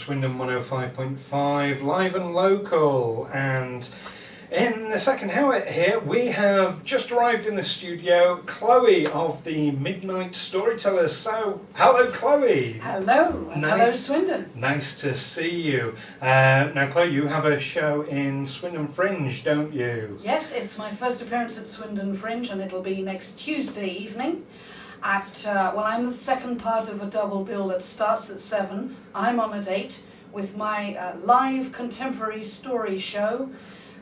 Swindon 105.5 live and local, and in the second hour here we have just arrived in the studio Chloe of the Midnight Storytellers. So hello Chloe. Hello, and hello Swindon. Nice to see you. Now Chloe, you have a show in Swindon Fringe, don't you? Yes, it's my first appearance at Swindon Fringe and it'll be next Tuesday evening. I'm the second part of a double bill that starts at 7. I'm on at 8 with my live contemporary story show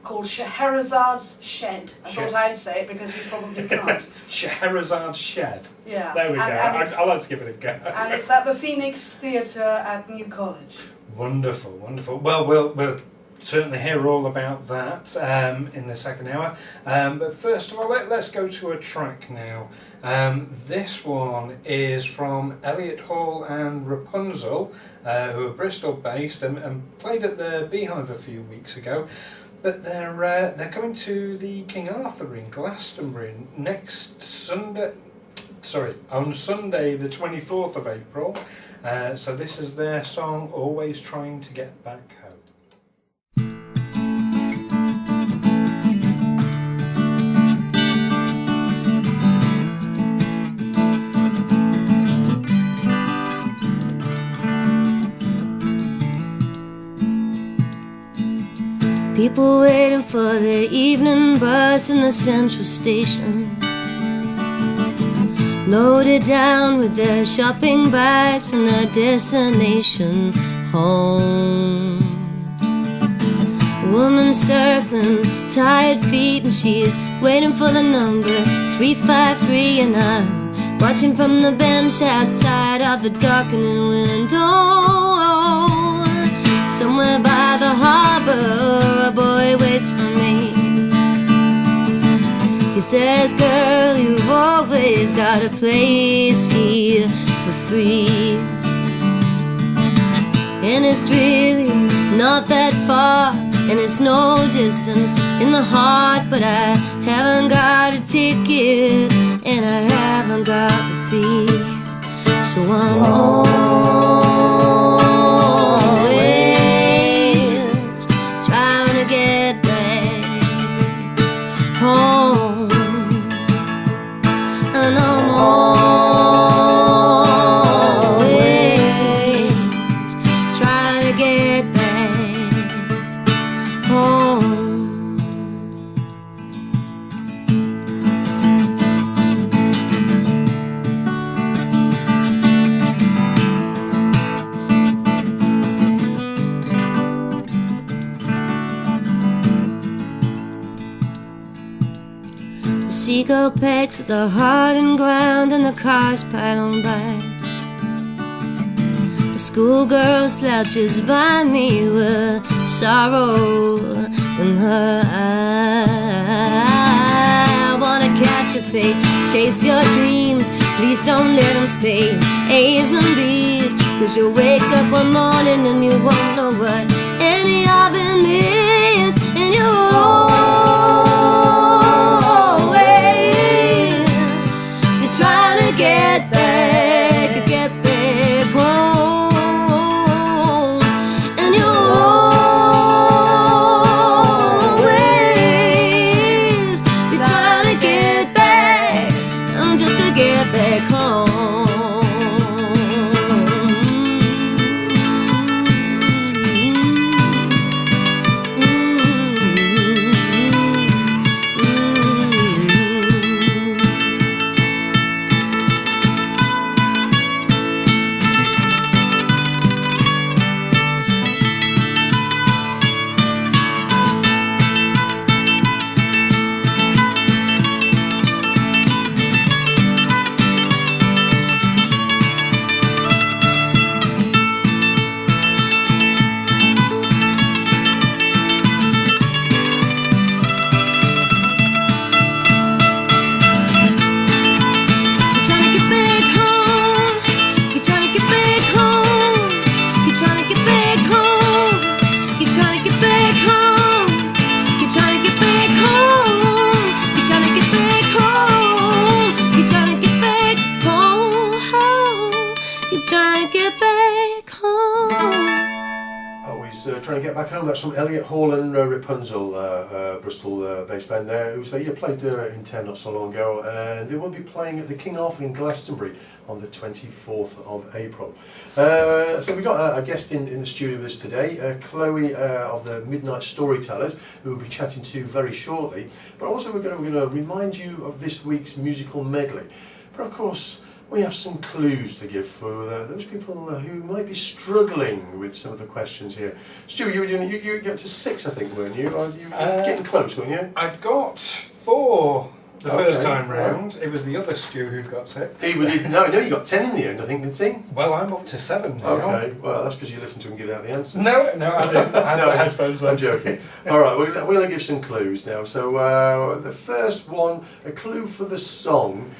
called Scheherazad's Shed. I thought I'd say it because you probably can't. Scheherazad's Shed. Yeah. There we go. I like to give it a go. And it's at the Phoenix Theatre at New College. Wonderful, wonderful. Well, we'll certainly hear all about that in the second hour. But first of all, let's go to a track now. This one is from Elliot Hall and Rapunzel, who are Bristol based and played at the Beehive a few weeks ago. But they're coming to the King Arthur in Glastonbury next Sunday. Sorry, on Sunday the 24th of April. So this is their song, Always Trying to Get Back Home. People waiting for the evening bus in the central station, loaded down with their shopping bags and their destination home. A woman circling tired feet and she's waiting for the number 353, and I'm watching from the bench outside of the darkening window. Somewhere by the harbor, a boy waits for me. He says, girl, you've always got a place here for free. And it's really not that far, and it's no distance in the heart. But I haven't got a ticket, and I haven't got the fee. So I'm always trying to get back home, and I'm always trying to get back home. The seagull pecks at the hardened ground and the cars pile on by. The schoolgirl slouches by me with sorrow in her eye. I wanna catch as they chase your dreams. Please don't let them stay A's and B's, 'cause you'll wake up one morning and you won't know what any of it means. And you'll always be trying to get back home. And you'll always be trying to get back, just to get back home. Get Back Home. That's from Elliot Hall and Rapunzel, Bristol based band there, who played in town not so long ago, and they will be playing at the King Arthur in Glastonbury on the 24th of April. So we've got a guest in the studio with us today, Chloe of the Midnight Storytellers, who we'll be chatting to very shortly. But also we're going to remind you of this week's musical medley. But of course, we have some clues to give for those people who might be struggling with some of the questions here. Stu, you got to 6, I think, weren't you? Or you were getting close, weren't you? I got 4 the first time round. It was the other Stu who got 6. No, you got 10 in the end, I think, didn't he? Well, I'm up to 7 now. Okay, well, that's because you listened to him give out the answers. No, I didn't. I had the headphones on. I'm joking. All right, we're going to give some clues now. So the first one, a clue for the song.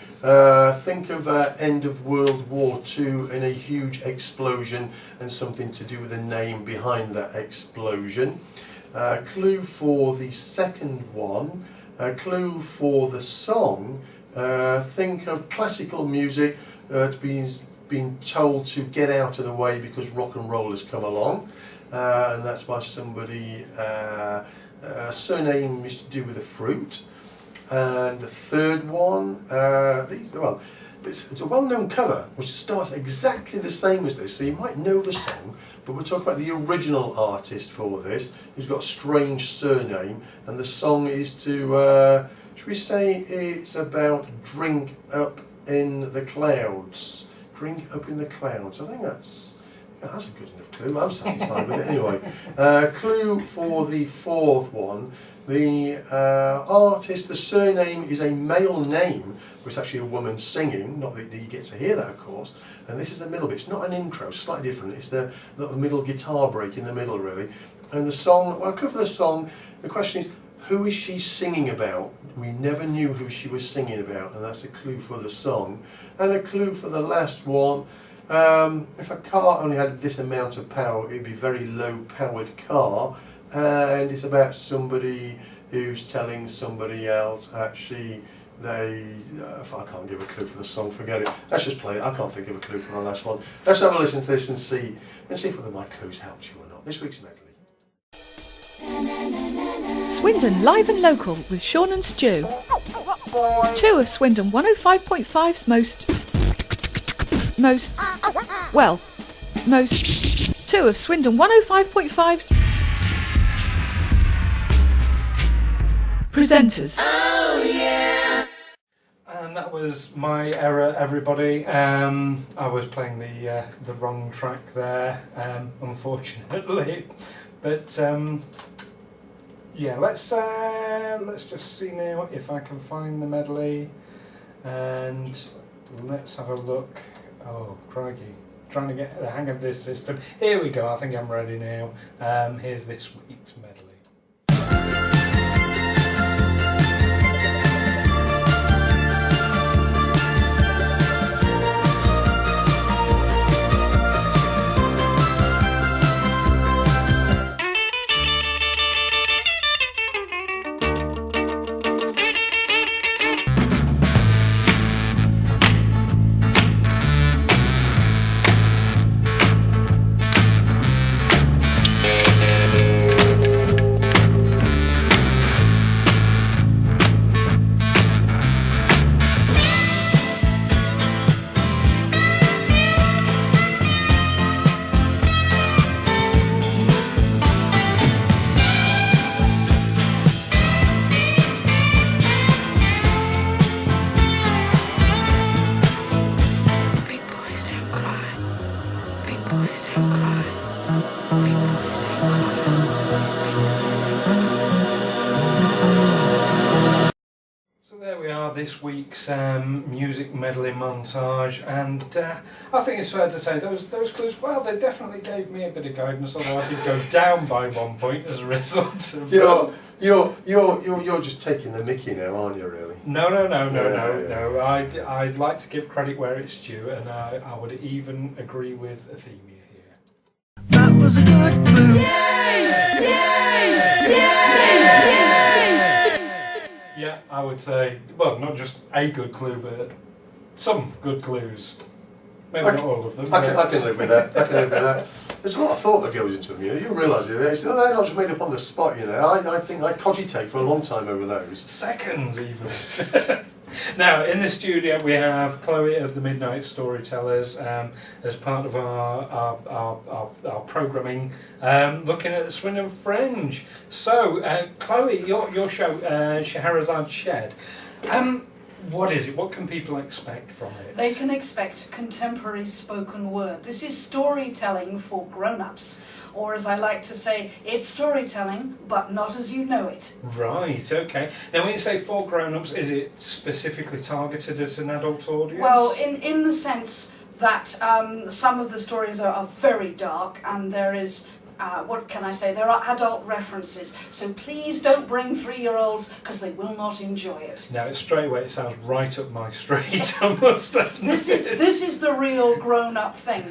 Think of end of World War II and a huge explosion and something to do with the name behind that explosion. Clue for the second one, a clue for the song. Think of classical music being told to get out of the way because rock and roll has come along, and that's by somebody, surname is to do with a fruit. And the third one, it's a well-known cover which starts exactly the same as this, so you might know the song, but we'll talk about the original artist for this, who's got a strange surname, and the song is to, should we say it's about Drink Up in the Clouds. Drink Up in the Clouds. I think that's a good enough clue. I'm satisfied with it anyway. Clue for the fourth one. The artist, the surname is a male name, but it's actually a woman singing, not that you get to hear that, of course. And this is the middle bit. It's not an intro, it's slightly different. It's the middle guitar break in the middle, really. And the song, well, clue for the song, the question is, who is she singing about? We never knew who she was singing about, and that's a clue for the song. And a clue for the last one, if a car only had this amount of power, it'd be a very low-powered car. And it's about somebody who's telling somebody else, actually, if I can't give a clue for the song, forget it. Let's just play it. I can't think of a clue for the last one. Let's have a listen to this and see whether my clues helped you or not. This week's medley. Swindon Live and Local with Sean and Stu. 2 of Swindon 105.5's most 2 of Swindon 105.5's presenters. Oh yeah. And that was my error, everybody. I was playing the wrong track there, unfortunately. But yeah, let's just see now if I can find the medley, and let's have a look. Oh, crikey! Trying to get the hang of this system. Here we go. I think I'm ready now. Here's this week's medley. This week's music medley montage, and I think it's fair to say those clues, well, they definitely gave me a bit of guidance, although I did go down by 1 point as a result of You're just taking the mickey now, aren't you, really? No. I'd like to give credit where it's due, and I would even agree with Athemia here. That was a good clue. Yay! Yeah, I would say, well, not just a good clue, but some good clues. Maybe not all of them. I can live with that. I can live with that. There's a lot of thought that goes into them, you know. You realise it. They're not just made up on the spot, you know. I think I cogitate for a long time over those. Seconds, even. Now, in the studio, we have Chloe of the Midnight Storytellers as part of our programming, looking at the Swindon Fringe. So, Chloe, your show, Scheherazade Shed. What is it? What can people expect from it? They can expect contemporary spoken word. This is storytelling for grown-ups. Or as I like to say, it's storytelling, but not as you know it. Right, okay. Now when you say for grown-ups, is it specifically targeted at an adult audience? Well, in the sense that some of the stories are very dark, and there is, what can I say, there are adult references. So please don't bring 3-year-olds, because they will not enjoy it. Now, straight away, it sounds right up my street, I must admit. This is the real grown-up thing.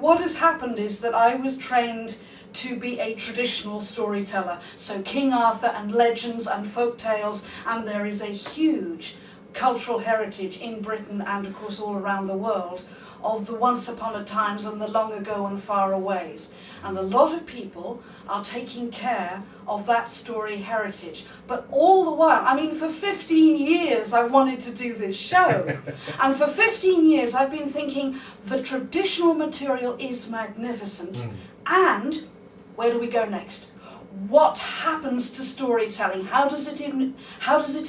What has happened is that I was trained to be a traditional storyteller. So King Arthur and legends and folk tales, and there is a huge cultural heritage in Britain and of course all around the world of the once upon a times and the long ago and far aways. And a lot of people are taking care of that story heritage. But all the while, I mean, for 15 years I've wanted to do this show. And for 15 years I've been thinking the traditional material is magnificent. And where do we go next? What happens to storytelling? How does it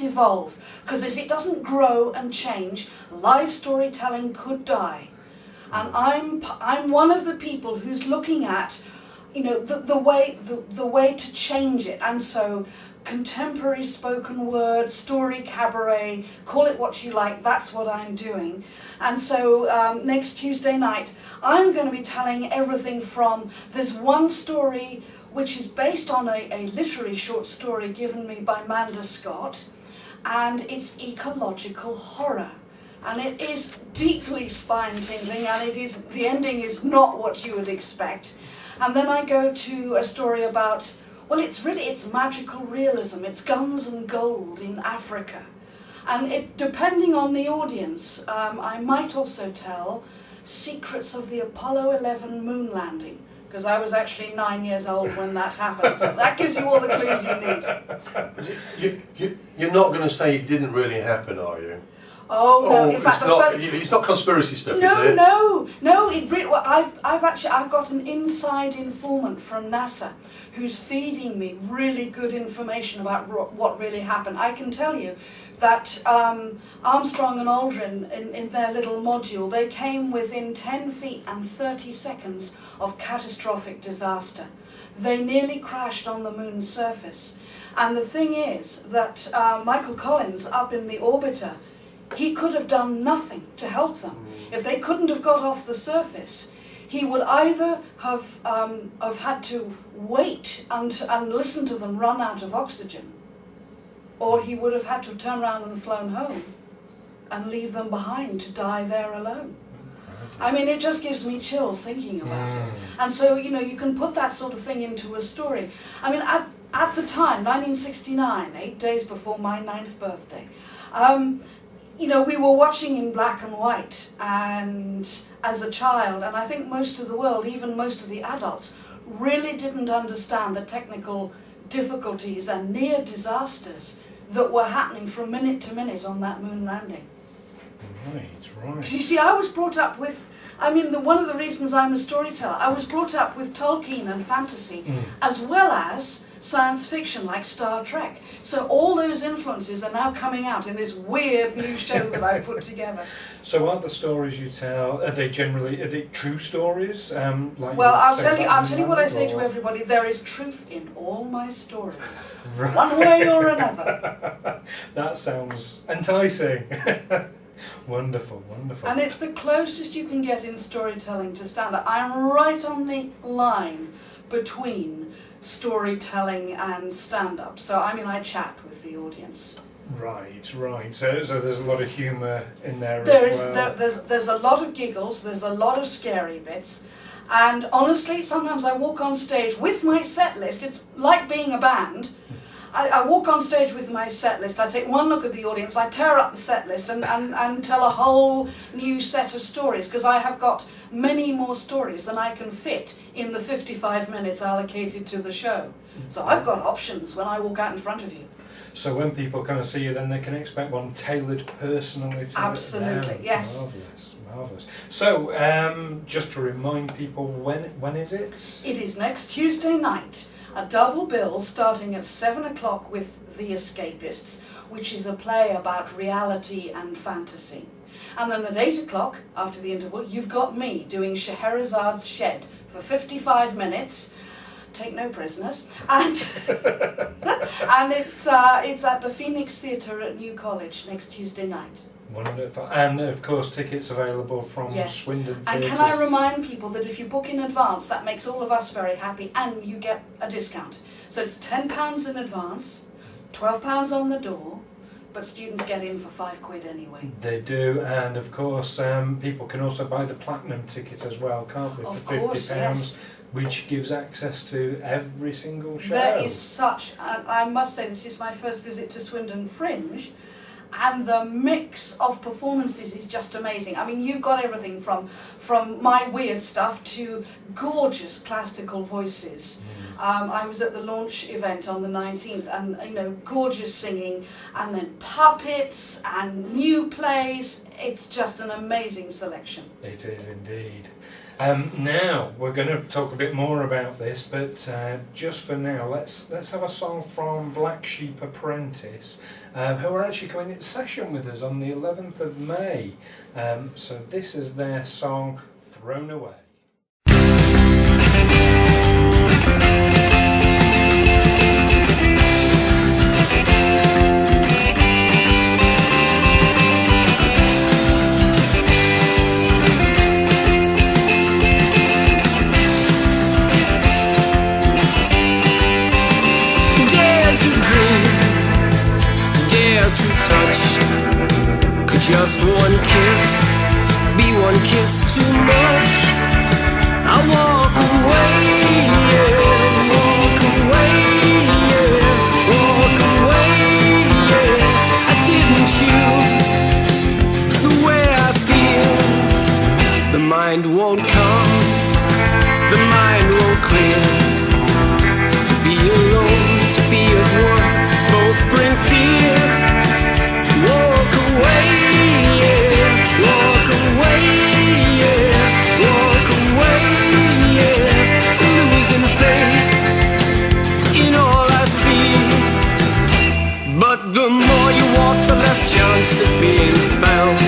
evolve? Because if it doesn't grow and change, live storytelling could die. And I'm one of the people who's looking at, you know, the way to change it. And so contemporary spoken word, story cabaret, call it what you like, that's what I'm doing. And so next Tuesday night, I'm going to be telling everything from, there's one story which is based on a literary short story given me by Manda Scott, and it's ecological horror. And it is deeply spine-tingling, and the ending is not what you would expect. And then I go to a story about, well, it's magical realism. It's guns and gold in Africa. And depending on the audience, I might also tell secrets of the Apollo 11 moon landing, because I was actually 9 years old when that happened. So that gives you all the clues you need. You're not going to say it didn't really happen, are you? Oh no! In fact, it's not conspiracy stuff, no, is it? No. Well, I've got an inside informant from NASA who's feeding me really good information about what really happened. I can tell you that Armstrong and Aldrin, in their little module, they came within 10 feet and 30 seconds of catastrophic disaster. They nearly crashed on the moon's surface. And the thing is that Michael Collins, up in the orbiter, he could have done nothing to help them. If they couldn't have got off the surface, he would either have had to wait and listen to them run out of oxygen, or he would have had to turn around and flown home and leave them behind to die there alone. I mean, it just gives me chills thinking about it. And so, you know, you can put that sort of thing into a story. I mean, at the time, 1969, 8 days before my 9th birthday, you know, we were watching in black and white, and as a child, and I think most of the world, even most of the adults, really didn't understand the technical difficulties and near disasters that were happening from minute to minute on that moon landing. Right. Because you see, I was brought up with, I mean, one of the reasons I'm a storyteller, I was brought up with Tolkien and fantasy, as well as science fiction like Star Trek. So all those influences are now coming out in this weird new show that I've put together. So are the stories you tell, are they true stories? Well, I'll tell you what I say to everybody, there is truth in all my stories. Right. One way or another. That sounds enticing. Wonderful. And it's the closest you can get in storytelling to stand-up. I'm right on the line between storytelling and stand-up. So, I mean, I chat with the audience. Right. So there's a lot of humour in there There's a lot of giggles, there's a lot of scary bits. And honestly, sometimes I walk on stage with my set list. It's like being a band. I walk on stage with my set list, I take one look at the audience, I tear up the set list and tell a whole new set of stories, because I have got many more stories than I can fit in the 55 minutes allocated to the show. So I've got options when I walk out in front of you. So when people kind of see you, then they can expect one tailored personally to Absolutely, them. yes. Marvellous, marvellous. So, just to remind people, when is it? It is next Tuesday night, a double bill starting at 7 o'clock with The Escapists, which is a play about reality and fantasy. And then at 8 o'clock, after the interval, you've got me doing Scheherazad's Shed for 55 minutes. Take no prisoners, and and it's at the Phoenix Theatre at New College next Tuesday night. Wonderful. And of course tickets available from Yes. Swindon And Theatres. can I remind people that if you book in advance, that makes all of us very happy, and you get a discount. So it's £10 in advance, £12 on the door, but students get in for £5 anyway. They do, and of course people can also buy the platinum ticket as well, can't they, for Of £50, course, yes. which gives access to every single show. There is such, I must say, this is my first visit to Swindon Fringe, and the mix of performances is just amazing. I mean, you've got everything from my weird stuff to gorgeous classical voices. I was at the launch event on the 19th, and gorgeous singing, and then puppets and new plays. It's just an amazing selection. It is indeed. Now we're going to talk a bit more about this, but just for now, let's have a song from Black Sheep Apprentice, who are actually coming into session with us on the 11th of May. So this is their song "Thrown Away." To touch, could just one kiss be one kiss too much? I walk away, yeah, walk away, yeah, walk away, yeah. I didn't choose the way I feel. The mind won't come, the mind won't clear. To be alone, to be as one, both bring fear. Walk away, yeah, walk away, yeah, walk away, yeah. Losing faith in all I see. But the more you walk, the less chance of being found.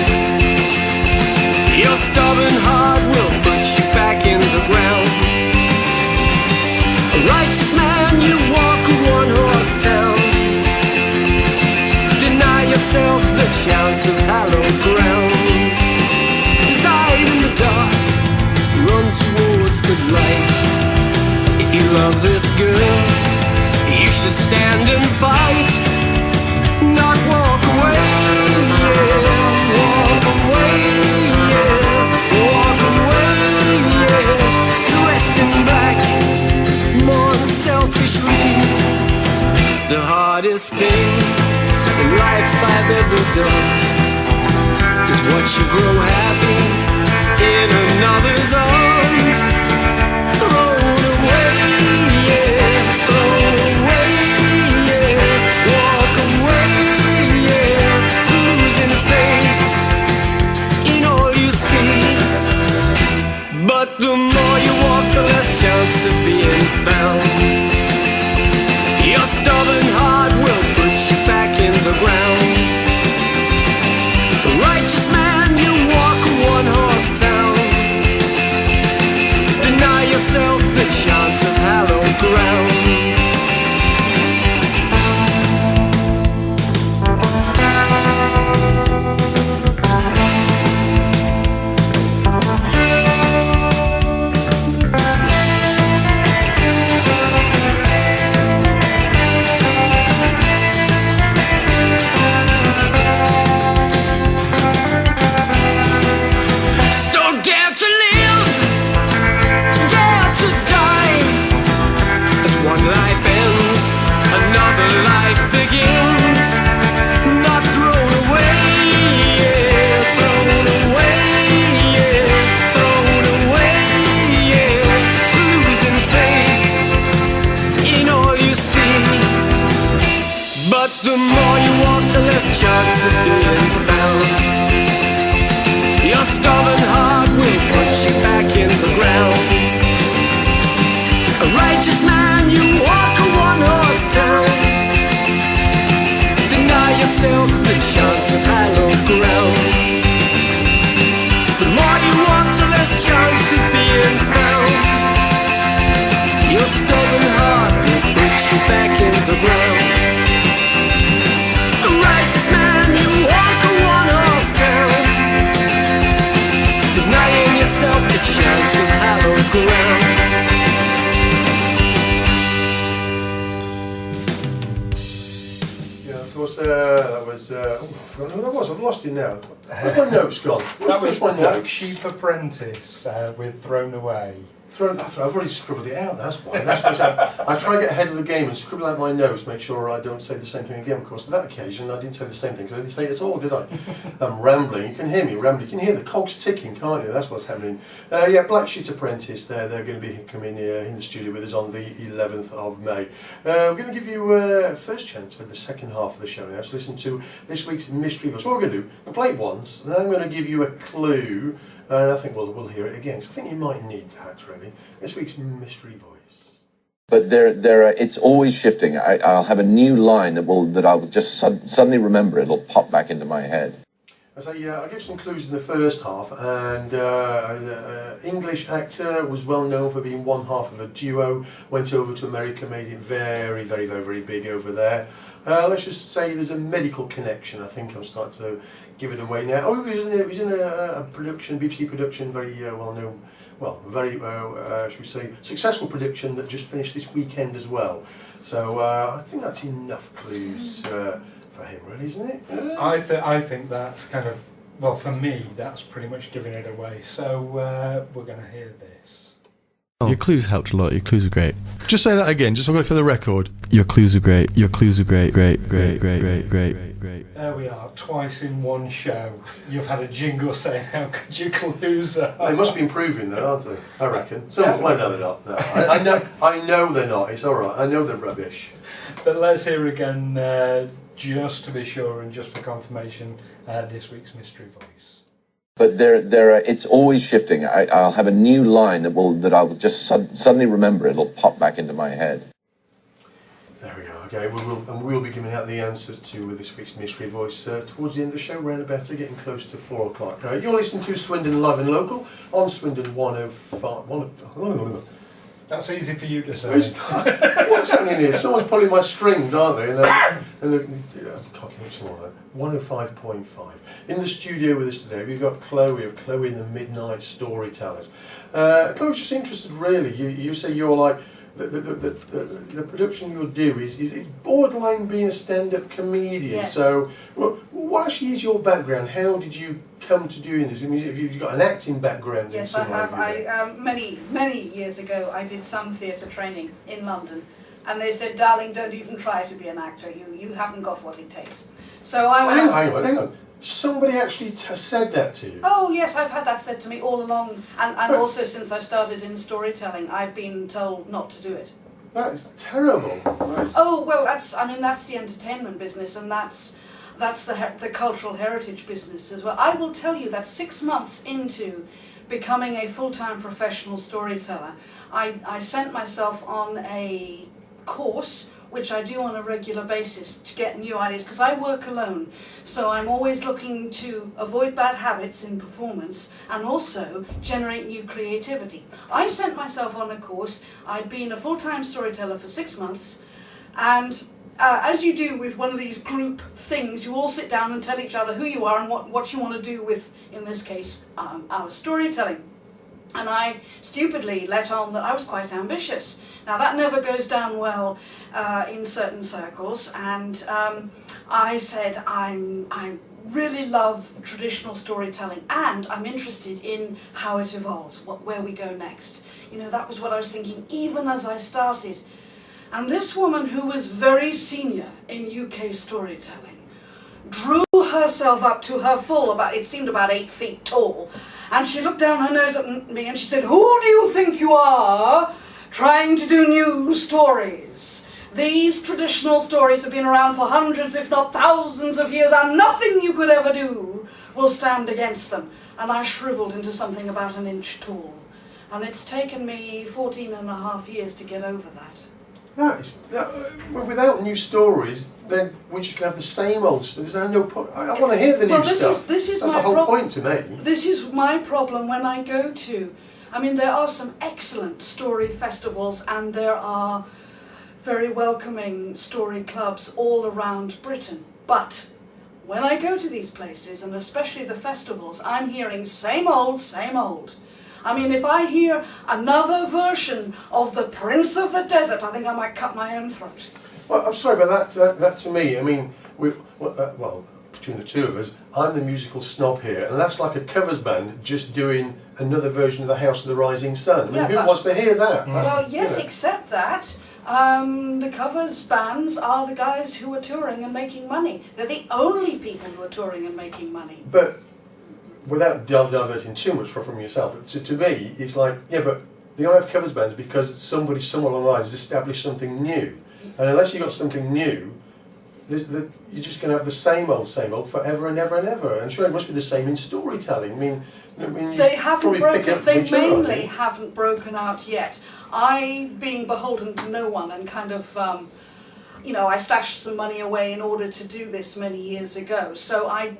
Your stubborn heart will put you back in the ground. A righteous man, you walk a one-horse town. Yourself the chance of hallowed ground. Hide in the dark, run towards the light. If you love this girl, you should stand and fight, not walk away, yeah. Walk away, yeah. Walk away, yeah. Dress in black, more selfishly. The hardest thing in life I've ever done is watch you grow happy in another's arms. Thrown away, yeah, thrown away, yeah. Walk away, yeah. Losing faith in all you see. But the more you walk, the less chance of being found. Your stubborn heart will put you back in the ground. The righteous man, you walk a The more you walk, the less chance of being found. Your stubborn heart will put you back in the ground. A righteous man, you walk a one-horse town. Deny yourself the chance of hallowed ground. The more you walk, the less chance of being found. Your stubborn heart will put you back in the ground. A righteous man, you walk a one-horse town. Denying yourself the chance of hallowed ground. Of course, that was. I forgot who that was. I've lost it now. Where's my notes gone? That was my Black notes? Sheep Apprentice with Thrown Away. I've already scribbled it out. That's why. I try to get ahead of the game and scribble out my notes, make sure I don't say the same thing again. Of course, on that occasion, I didn't say the same thing, because I didn't say it at all, did I? I'm rambling. You can hear me rambling. You can hear the cogs ticking, can't you? That's what's happening. Yeah, Black Sheep Apprentice. They're going to be coming in the studio with us on the 11th of May. We're going to give you a first chance for the second half of the show now. So listen to this week's mystery voice. What we're going to do, we'll play it once, and then I'm going to give you a clue. And I think we'll hear it again. So I think you might need that, really. This week's mystery voice. But it's always shifting. I'll have a new line that I will just suddenly remember. It'll pop back into my head. As I give some clues in the first half, and English actor, was well known for being one half of a duo, went over to America, made it very, very, very, very big over there. Let's just say there's a medical connection. I think I'm starting to give it away now. Oh, he was in a production, BBC production, very well known, well, very, should we say, successful production that just finished this weekend as well. So I think that's enough clues for him, really, isn't it? I think that's kind of, well, for me, that's pretty much giving it away. So we're going to hear this. Oh. Your clues helped a lot. Your clues are great. Just say that again, just so I've got it for the record. Your clues are great. Your clues are great. Great. There we are, twice in one show. You've had a jingle saying how good your clues are. They must be improving then, aren't they? I reckon. Well, no, they're not. No, I know they're not. It's all right. I know they're rubbish. But let's hear again, just to be sure and just for confirmation, this week's mystery voice. But it's always shifting. I'll have a new line that I will just suddenly remember. It'll pop back into my head. There we go. Okay, we'll be giving out the answers to this week's mystery voice towards the end of the show, round about getting close to 4 o'clock. You're listening to Swindon Live and Local on Swindon 105. That's easy for you to say. What's happening here? Someone's pulling my strings, aren't they? Cocking it some more. 105.5. In the studio with us today, we've got Chloe of Chloe and the Midnight Storytellers. Chloe's just interested, really. You say you're like the production you'll do is borderline being a stand-up comedian. Yes. So, what actually is your background? How did you come to doing this? I mean, have you got an acting background? Yes, I have. Many years ago, I did some theatre training in London, and they said, "Darling, don't even try to be an actor. You haven't got what it takes." So I went. Hang on. Somebody actually said that to you? Oh yes, I've had that said to me all along, and also since I started in storytelling, I've been told not to do it. That is terrible. Oh well, that's the entertainment business, and that's the cultural heritage business as well. I will tell you that 6 months into becoming a full-time professional storyteller, I sent myself on a course, which I do on a regular basis, to get new ideas, because I work alone, so I'm always looking to avoid bad habits in performance and also generate new creativity. I sent myself on a course. I'd been a full-time storyteller for 6 months, and as you do with one of these group things, you all sit down and tell each other who you are and what you want to do with, in this case, our storytelling. And I stupidly let on that I was quite ambitious. Now that never goes down well in certain circles, and I said I really love traditional storytelling, and I'm interested in how it evolves, where we go next. You know, that was what I was thinking even as I started. And this woman, who was very senior in UK storytelling, drew herself up to her full, it seemed about 8 feet tall, and she looked down her nose at me and she said, "Who do you think you are, trying to do new stories? These traditional stories have been around for hundreds, if not thousands of years, and nothing you could ever do will stand against them. And I shriveled into something about an inch tall. And it's taken me 14 and a half years to get over that. Without new stories, then we're just going to have the same old stuff. There's no point. I want to hear the new stuff. This is That's my the whole point to me. This is my problem when I go to... I mean, there are some excellent story festivals, and there are very welcoming story clubs all around Britain. But when I go to these places, and especially the festivals, I'm hearing same old, same old. I mean, if I hear another version of The Prince of the Desert, I think I might cut my own throat. Well, I'm sorry, but that to me, I mean, between the two of us, I'm the musical snob here, and that's like a covers band just doing another version of The House of the Rising Sun. I mean, who wants to hear that? Well, yes, except that the covers bands are the guys who are touring and making money. They're the only people who are touring and making money. But without diverting too much from yourself, to me, it's like, yeah, but they only have covers bands because somebody somewhere along the line has established something new. And unless you've got something new, you're just going to have the same old forever and ever and ever. And sure, it must be the same in storytelling. I mean they haven't broken. They mainly haven't broken out yet. I, being beholden to no one, and kind of, I stashed some money away in order to do this many years ago. So I'm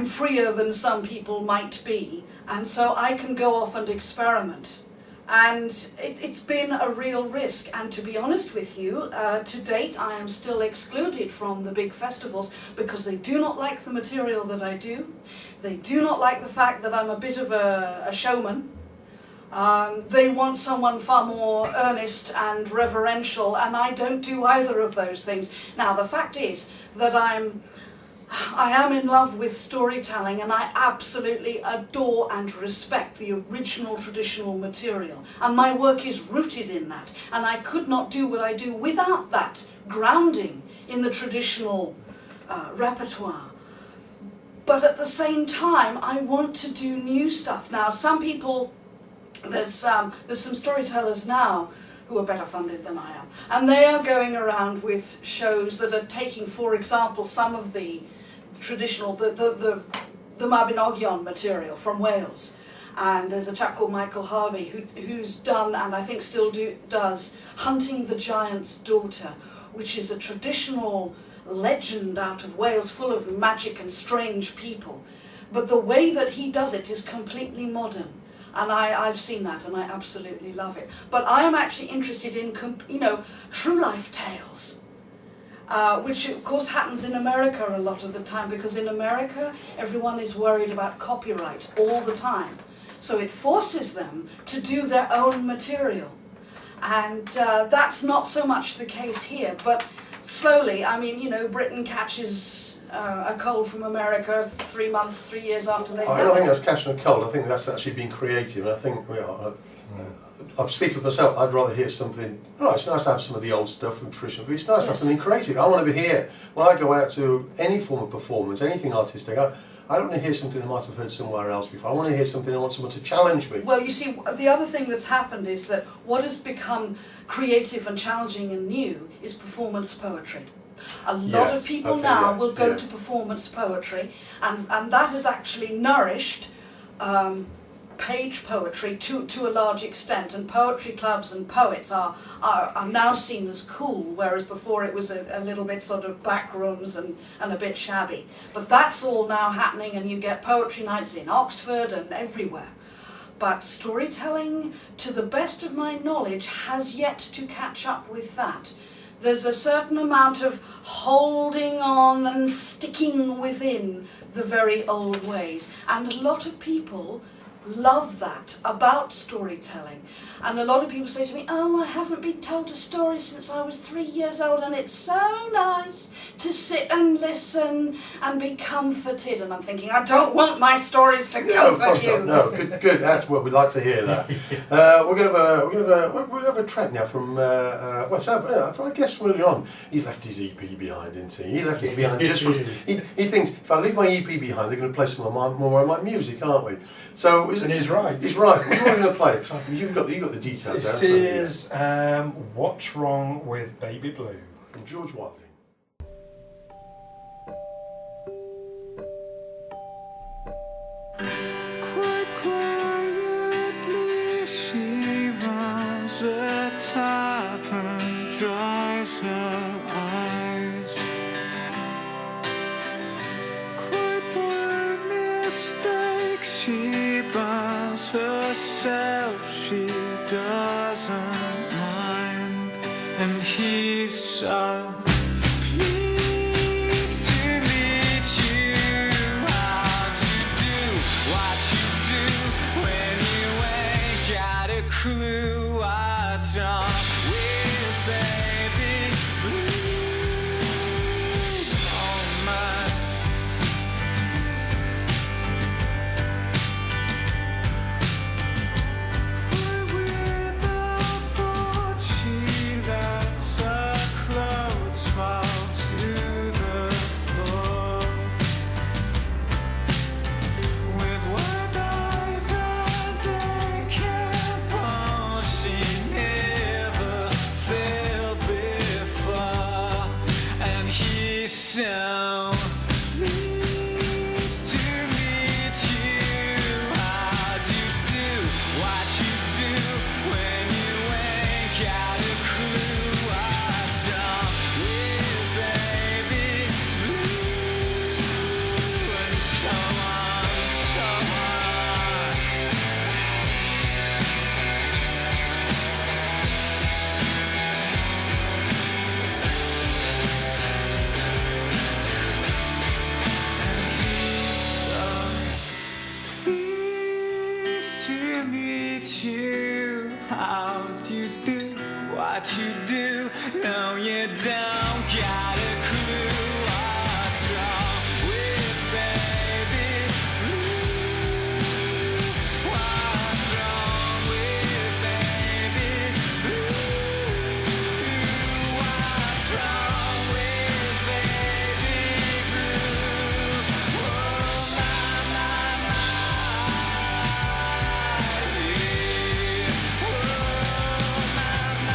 freer than some people might be, and so I can go off and experiment. And it's been a real risk, and to be honest with you, to date I am still excluded from the big festivals because they do not like the material that I do. They do not like the fact that I'm a bit of a showman. They want someone far more earnest and reverential, and I don't do either of those things. Now, the fact is that I am in love with storytelling, and I absolutely adore and respect the original traditional material. And my work is rooted in that. And I could not do what I do without that grounding in the traditional repertoire. But at the same time, I want to do new stuff. Now, some people, there's some storytellers now who are better funded than I am. And they are going around with shows that are taking, for example, some of the traditional, the Mabinogion material from Wales. And there's a chap called Michael Harvey who's done, and I think still does, Hunting the Giant's Daughter, which is a traditional legend out of Wales full of magic and strange people. But the way that he does it is completely modern. And I've seen that, and I absolutely love it. But I am actually interested in, true life tales. Which of course happens in America a lot of the time, because in America everyone is worried about copyright all the time. So it forces them to do their own material. And that's not so much the case here, but slowly, Britain catches a cold from America 3 years after they've done it. I don't think that's catching a cold, I think that's actually being creative. And I think, I speak for myself, I'd rather hear something, it's nice to have some of the old stuff and traditional, but it's nice to have something creative. I want to be here. When I go out to any form of performance, anything artistic, I don't want to hear something I might have heard somewhere else before. I want to hear something, I want someone to challenge me. Well, you see, the other thing that's happened is that what has become creative and challenging and new is performance poetry. A lot of people now will go to performance poetry, and that has actually nourished page poetry to a large extent, and poetry clubs and poets are now seen as cool, whereas before it was a little bit sort of back rooms and a bit shabby. But that's all now happening, and you get poetry nights in Oxford and everywhere. But storytelling, to the best of my knowledge, has yet to catch up with that. There's a certain amount of holding on and sticking within the very old ways, and a lot of people love that about storytelling. And a lot of people say to me, I haven't been told a story since I was 3 years old, and it's so nice. hours to sit and listen and be comforted. And I'm thinking, I don't want my stories to comfort you. No, good. That's what we'd like to hear. That we're gonna have a track now from. I guess early on, he left his EP behind, didn't he? He left it behind just for. He thinks if I leave my EP behind, they're going to play some more of my music, aren't we? So and he's right. He's right. Which one are we going to play? Cause you've got the details. This is What's Wrong with Baby Blue from George Wilding. Quite quietly she runs the tap and dries her eyes. Quite by mistake she burns herself, she doesn't mind. And he's so pleased to meet you. How do you do what you do when you ain't got a clue what's wrong with baby blue? Oh my. Without she lets her clothes fall to the floor. With wide eyes and aching bones she never felt before. And he's so pleased to meet you. How do you do what you do when you ain't got a clue what's wrong with baby blue? And so on, so on. Pleased to meet you. How do you do what you do? No, you don't got a clue what's wrong with baby blue. What's wrong with baby blue? What's wrong with baby blue? Oh my, my, my. Oh my, my.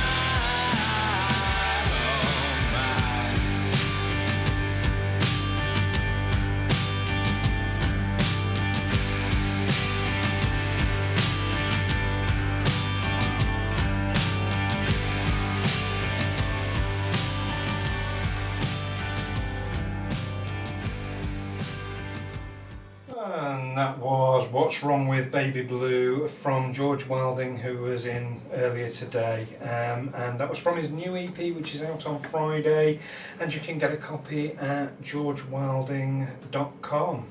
And that was What's Wrong with Baby Blue from George Wilding, who was in earlier today. And that was from his new EP, which is out on Friday. And you can get a copy at georgewilding.com.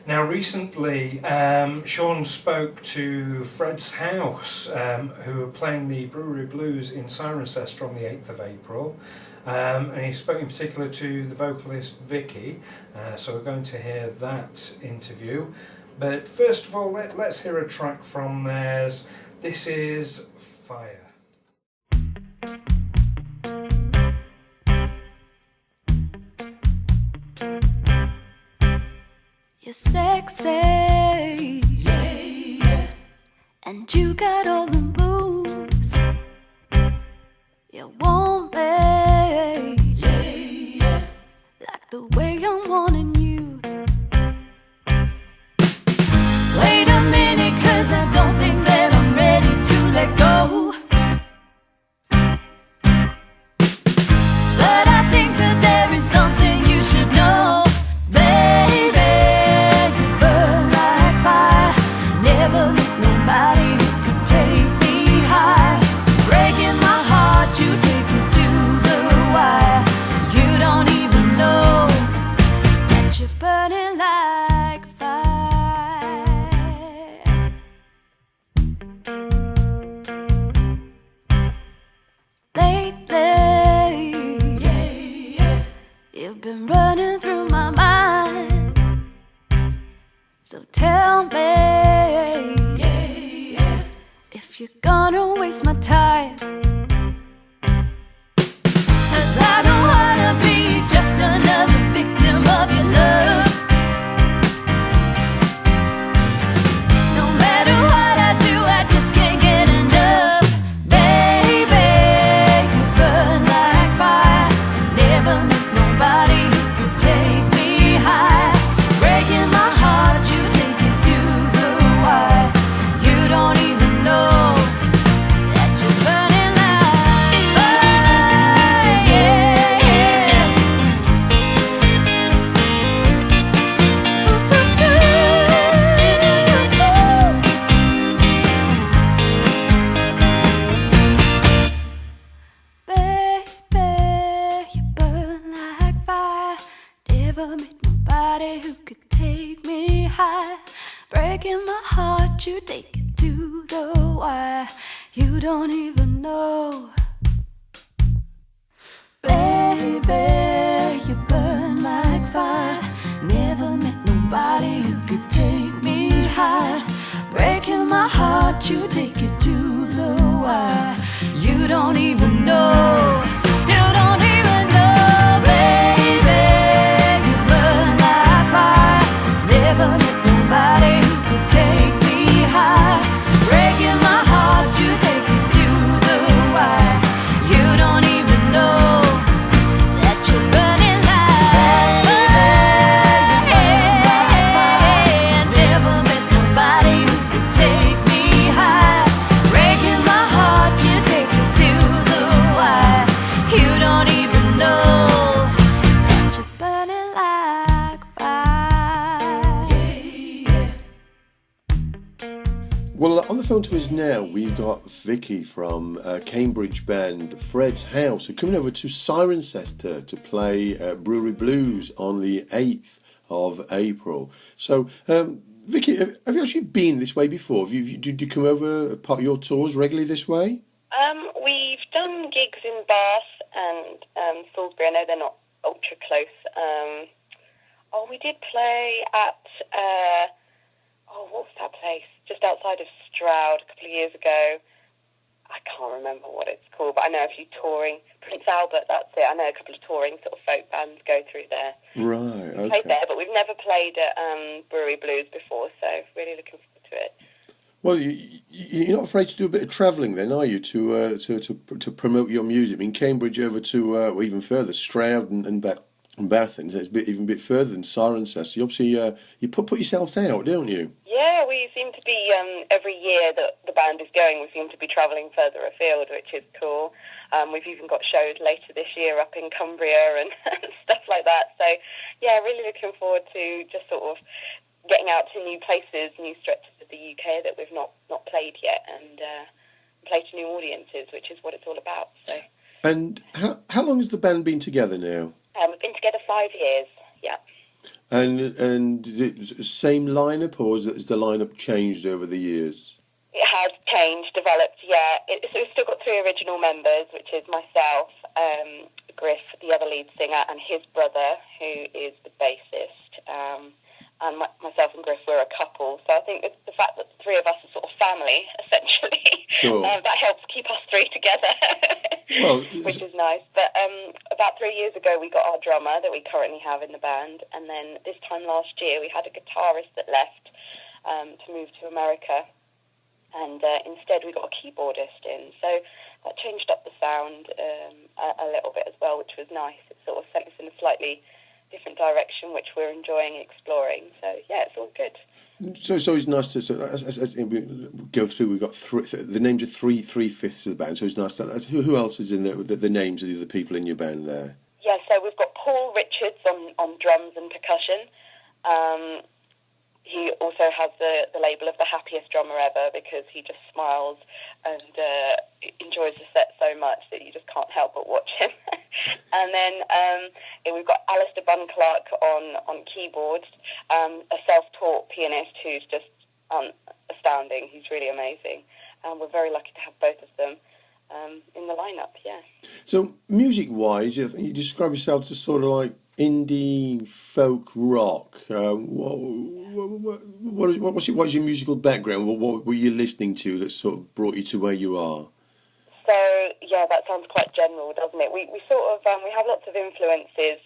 Now, recently, Sean spoke to Fred's House, who are playing the Brewery Blues in Cirencester on the 8th of April. And he spoke in particular to the vocalist Vicky, so we're going to hear that interview. But first of all, let's hear a track from theirs. This is Fire. You're sexy, yeah, and you got all the moves. You want me, yeah, like the way I'm wanting you. Wait a minute, 'cause I don't think that I'm ready to let go. But I think that there is something you should know, baby. You burn like fire. Never met nobody who could take me high. Breaking my heart, you take me to the wire. You don't even know that You've been running through my mind, so tell me if you're gonna waste my time. 'Cause I don't wanna be just another victim of your love. No matter what I do, I just can't get enough. Baby, you burn like fire. Never met nobody who could take me high. Breaking my heart, you take it to the wire. You don't even know that you're burning like fire. Yeah. Baby, you burn like fire. Never met nobody who could take me high. Breaking my heart, you take it to the wire. You don't even know. Baby, you burn like fire. Never met nobody who could take me high. Breaking my heart, you take it to the wire. You don't even know. You don't even know, baby. You burn like fire. Never met nobody who could take me high. Breaking my heart, you take it to the wire. You don't even know that you're burning like fire. Never met nobody who could take me high. Breaking my heart, you take it to the wire. You don't even know that you're burning like fire. Well, on the phone to us now, we've got Vicky from Cambridge band Fred's House, who are coming over to Cirencester to play Brewery Blues on the 8th of April. So, Vicky, have you actually been this way before? Did you come over part of your tours regularly this way? We've done gigs in Bath and Salisbury. I know they're not ultra close. We did play at what was that place? Just outside of Stroud a couple of years ago. I can't remember what it's called, but I know a few touring. Prince Albert, that's it. I know a couple of touring sort of folk bands go through there. Right, okay. Played there, but we've never played at Brewery Blues before, so really looking forward to it. Well, you're not afraid to do a bit of travelling then, are you, to promote your music? I mean, Cambridge over to, even further, Stroud and Bath, and it's even a bit further than Cirencester. You obviously, you put yourselves out, don't you? Yeah, we seem to be, every year that the band is going, we seem to be travelling further afield, which is cool. We've even got shows later this year up in Cumbria and stuff like that. So, yeah, really looking forward to just sort of getting out to new places, new stretches of the UK that we've not played yet, and play to new audiences, which is what it's all about. So. And how long has the band been together now? We've been together 5 years, yeah. And is it the same lineup, or has the lineup changed over the years? It has changed, developed, yeah. So we've still got 3 original members, which is myself, Griff, the other lead singer, and his brother, who is the bassist. And myself and Griff, we're a couple. So I think the fact that the 3 of us are sort of family, essentially, sure. That helps keep us 3 together, well, which is nice. But about 3 years ago, we got our drummer that we currently have in the band. And then this time last year, we had a guitarist that left to move to America. And instead, we got a keyboardist in. So that changed up the sound a little bit as well, which was nice. It sort of sent us in a slightly different direction, which we're enjoying exploring. So yeah, it's all good. So it's always nice to as we go through. We've got the names of three-fifths of the band. So it's nice to who else is in the names of the other people in your band there? Yeah, so we've got Paul Richards on drums and percussion. He also has the label of the happiest drummer ever because he just smiles and enjoys the set so much that you just can't help but watch him. And then we've got Alistair Bunn-Clark on keyboards, a self-taught pianist who's just astounding. He's really amazing. And we're very lucky to have both of them in the lineup, yeah. So music-wise, you describe yourselves as sort of like indie folk rock. What's your musical background? What were you listening to that sort of brought you to where you are? So, yeah, that sounds quite general, doesn't it? We sort of, we have lots of influences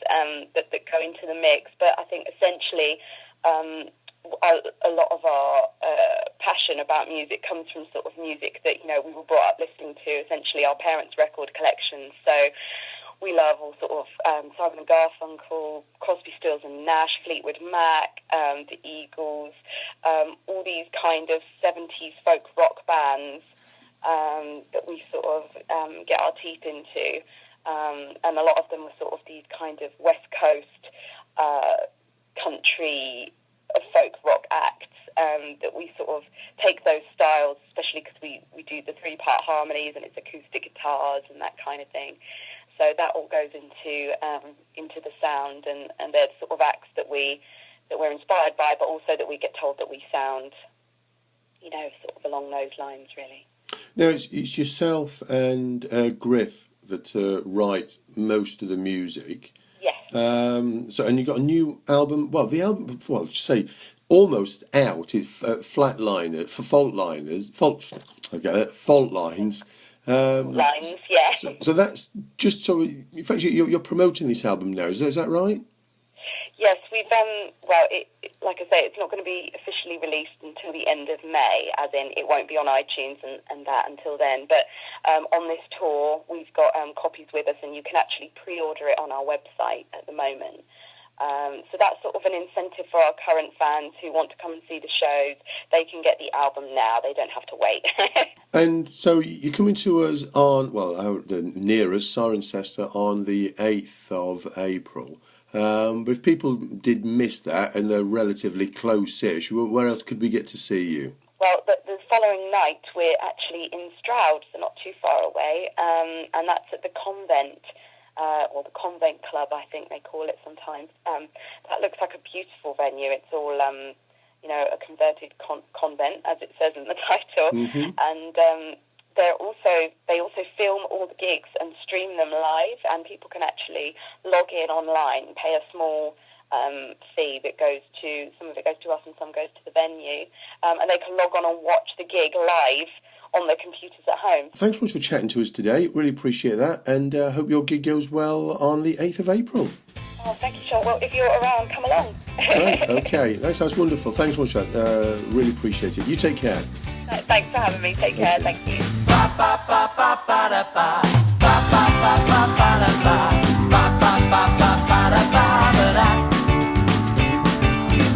that go into the mix, but I think essentially a lot of our passion about music comes from sort of music that, you know, we were brought up listening to, essentially our parents' record collections. So we love all sort of Simon and Garfunkel, Crosby, Stills and Nash, Fleetwood Mac, the Eagles, all these kind of 70s folk rock bands that we sort of get our teeth into. And a lot of them were sort of these kind of West Coast country folk rock acts that we sort of take those styles, especially because we do the 3-part harmonies and it's acoustic guitars and that kind of thing. So that all goes into the sound, and they're the sort of acts that we're inspired by, but also that we get told that we sound, you know, sort of along those lines, really. Now, it's yourself and Griff that write most of the music. Yes. And you got a new album. Well, the album, say almost out. Is Flatliners for Fault Lines. Lines, yeah. So that's just so. In fact, you're promoting this album now. Is that right? Yes, we've like I say, it's not going to be officially released until the end of May, as in it won't be on iTunes and that until then. But on this tour, we've got copies with us, and you can actually pre-order it on our website at the moment. So that's sort of an incentive for our current fans who want to come and see the shows. They can get the album now. They don't have to wait. And so you're coming to us on, the nearest, Cirencester, on the 8th of April. But if people did miss that and they're relatively close-ish, where else could we get to see you? Well, the following night we're actually in Stroud, so not too far away, and that's at the Convent, or the Convent Club, I think they call it sometimes. That looks like a beautiful venue. It's all, a converted convent, as it says in the title, and they also film all the gigs and stream them live, and people can actually log in online, pay a small fee that goes to, some of it goes to us and some goes to the venue, and they can log on and watch the gig live on their computers at home. Thanks so much for chatting to us today. Really appreciate that, and hope your gig goes well on the 8th of April. Oh, thank you, Sean. Well, if you're around, come along. Right, okay, that sounds wonderful. Thanks so much for that. Really appreciate it. You take care. Thanks for having me. Take care. Thank you.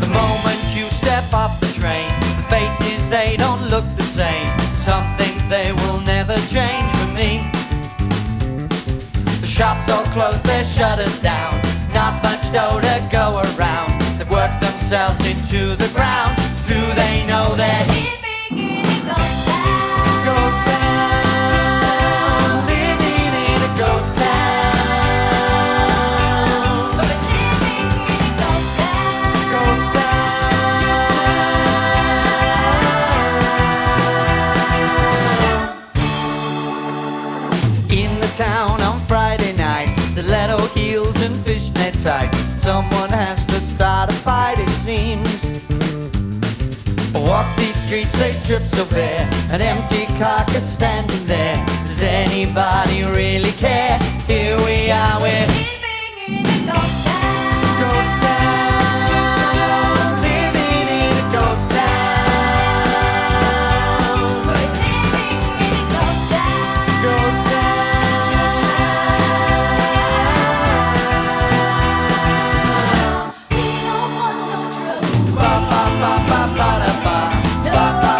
The moment you step off the train, the faces, they don't look the same. Some things they will never change for me. The shops all closed, their shutters down. Not much dough to go around. They've worked themselves into the ground. Do they know that living in a ghost town? Ghost town, living in a ghost town. But living in a ghost town. Ghost town. In the town on Friday nights, stiletto heels and fishnet tights. Someone has to start a fight, it seems. Walk these streets, they strip so bare. An empty carcass standing there. Does anybody really care? Here we are, we're living in a ghost town. Ghost town, living in a ghost town. We're living in a ghost town. Ghost town. We don't want no trouble. Ba ba ba ba ba da ba. Ba ba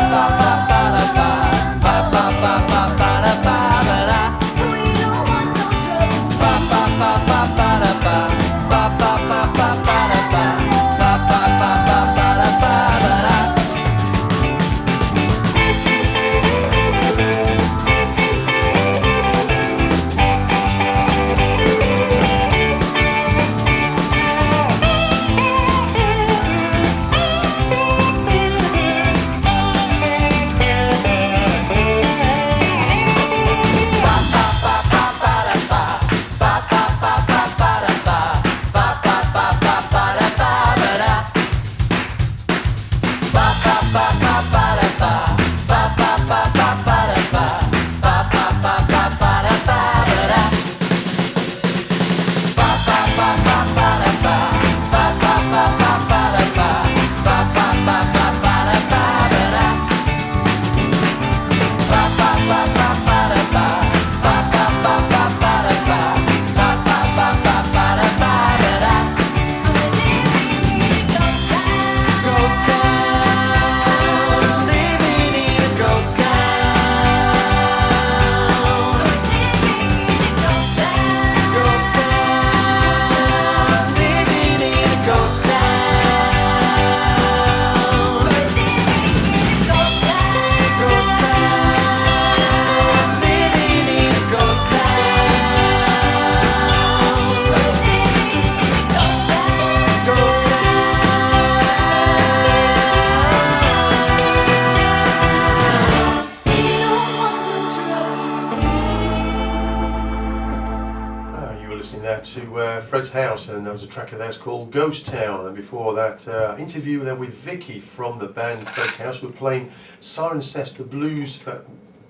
Fred's House, and there was a track of theirs called Ghost Town, and before that interview there with Vicky from the band Fred's House, who were playing Cirencester Blues,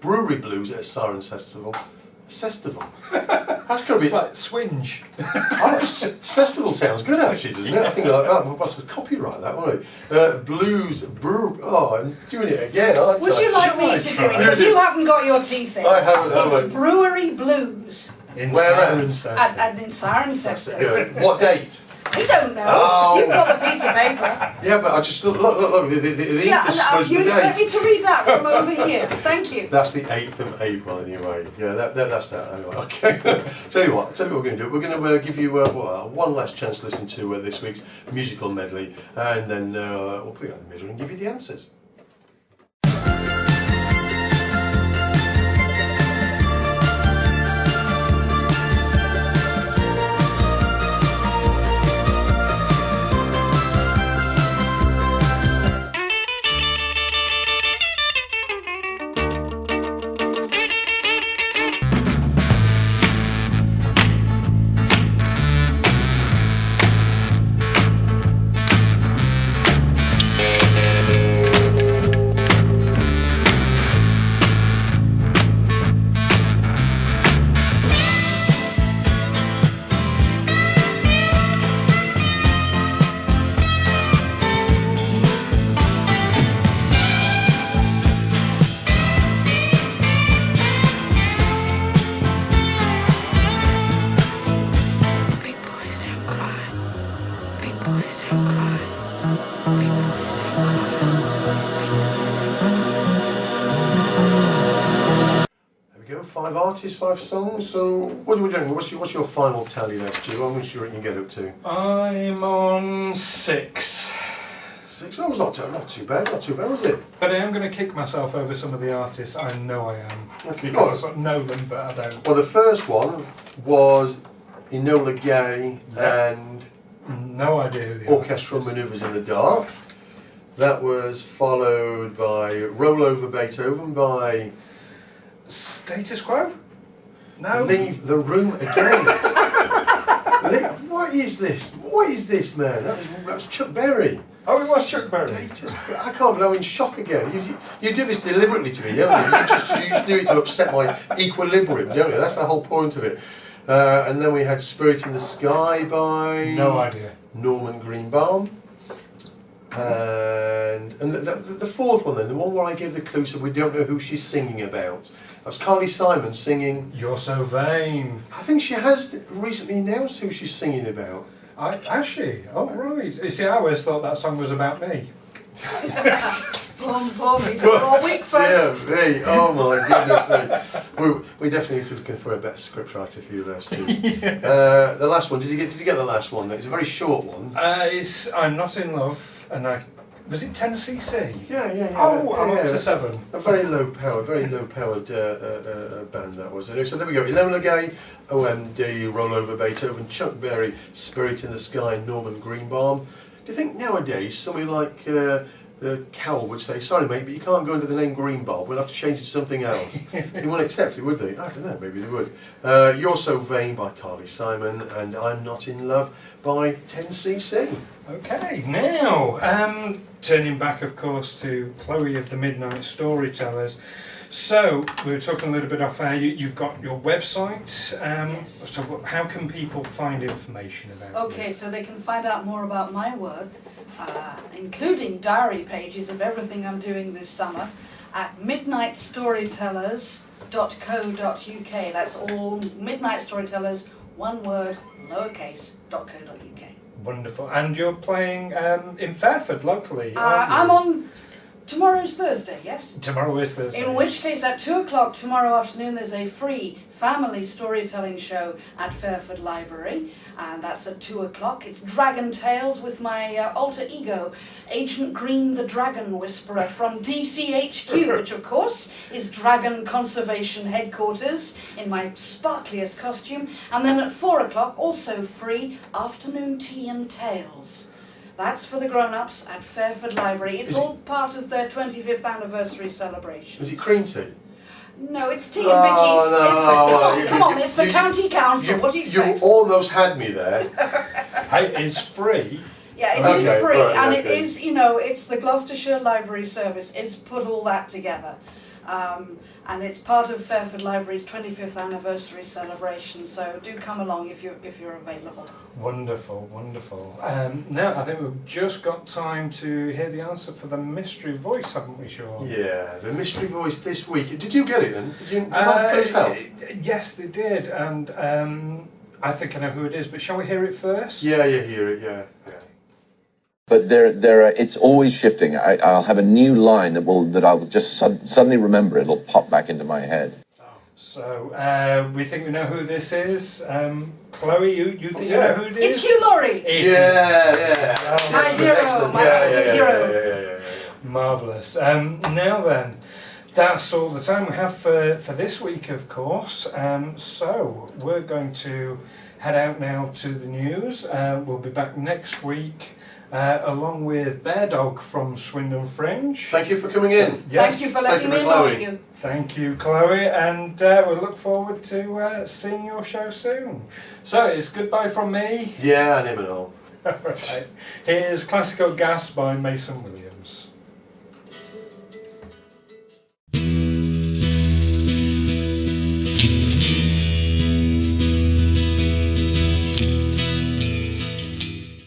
Brewery Blues at a Cirencester Festival. That's got to be... It's like Swinge. Festival sounds good actually, doesn't it? I think like that. We'll have to copyright that, won't we? Blues Brew. Oh, I'm doing it again, aren't I? Would you like me to do it? Because you haven't got your teeth in. I haven't. It's Brewery Blues. In Where Cirencester. And in Cirencester. What date? We don't know. Oh. You've got the piece of paper. Yeah, but I just look. The Yeah, and you expect me to read that from over here. Thank you. That's the 8th of April, anyway. Yeah, that's that. Anyway, okay. Tell you what we're going to do. We're going to give you one last chance to listen to this week's musical medley, and then we'll put it out in the middle and give you the answers. Artists, 5 songs. So what are we doing? What's your final tally there, Stu? How much do you reckon you get up to? I'm on 6. 6? That was not too bad, was it? But I am going to kick myself over some of the artists. I know I am. Okay, because I sort of know them, but I don't. Well, the first one was Enola Gay and no idea who the Orchestral Manoeuvres in the Dark. That was followed by Roll Over Beethoven by Status Quo? No. Leave the Room Again. What is this? What is this, man? That was Chuck Berry. Oh, it was Chuck Berry. I can't believe I'm in shock again. You do this deliberately to me, don't you? You just do it to upset my equilibrium, don't you? That's the whole point of it. And then we had Spirit in the Sky by... No idea. Norman Greenbaum. And the fourth one then, the one where I gave the clue so we don't know who she's singing about. That's Carly Simon singing You're So Vain. I think she has recently announced who she's singing about. Has she? Oh, right. You see, I always thought that song was about me. Poor me, all week, folks. Yeah, me. Oh my goodness me. We definitely need to be looking for a better script writer for you there, Stu. Yeah. The last one, did you get the last one? It's a very short one. It's I'm Not in Love, and was it Tennessee Sea? Yeah. Oh, I'm up to 7. A very low powered band that was. So there we go. Enola Gay, OMD, Roll Over Beethoven, Chuck Berry, Spirit in the Sky, Norman Greenbaum. Do you think nowadays somebody like Cal would say, sorry mate, but you can't go under the name Greenbaum, we'll have to change it to something else? They wouldn't accept it, would they? I don't know, maybe they would. You're So Vain by Carly Simon and I'm Not in Love by 10cc. Okay, now, turning back of course to Chloe of the Midnight Storytellers. So, we were talking a little bit off air, you've got your website, Yes. So how can people find information about Okay, so they can find out more about my work, including diary pages of everything I'm doing this summer, at midnightstorytellers.co.uk. That's all Midnight Storytellers, one word, lowercase.co.uk. Wonderful. And you're playing in Fairford locally, aren't you? I'm on... Tomorrow's Thursday, yes? Tomorrow is Thursday. In which case, at 2 o'clock tomorrow afternoon, there's a free family storytelling show at Fairford Library, and that's at 2 o'clock. It's Dragon Tales with my alter ego, Agent Green the Dragon Whisperer from DCHQ, which of course is Dragon Conservation Headquarters, in my sparkliest costume. And then at 4 o'clock, also free, afternoon tea and tales. That's for the grown-ups at Fairford Library. It's all part of their 25th anniversary celebration. Is it cream tea? No, it's tea and bickies. No, Come on, it's the county council. What do you expect? You almost had me there. Hey, it's free. Yeah, it is Okay, free, right, and okay. it is, you know, it's the Gloucestershire Library Service. It's put all that together. And it's part of Fairford Library's 25th anniversary celebration, so do come along if you're available. Wonderful, wonderful. Now, I think we've just got time to hear the answer for the mystery voice, haven't we, Sean? Yeah, the mystery voice this week. Did you get it then? Did my clues help? Yes, they did, and I think I know who it is, but shall we hear it first? Yeah, you hear it, yeah. But it's always shifting. I'll have a new line that I will just suddenly remember. It'll pop back into my head. So, we think we know who this is. Chloe, you think you know who it is? It's Hugh Laurie. Yeah. My hero, my absolute hero. Yeah. Marvellous. Now then, that's all the time we have for this week, of course. So, we're going to head out now to the news. We'll be back next week. Along with Bear Dog from Swindon Fringe. Thank you for coming in. Yes. Thank you for letting me annoy you. Thank you, Chloe, and we'll look forward to seeing your show soon. So it's goodbye from me. Yeah, and him and all. All right. Here's Classical Gas by Mason Williams.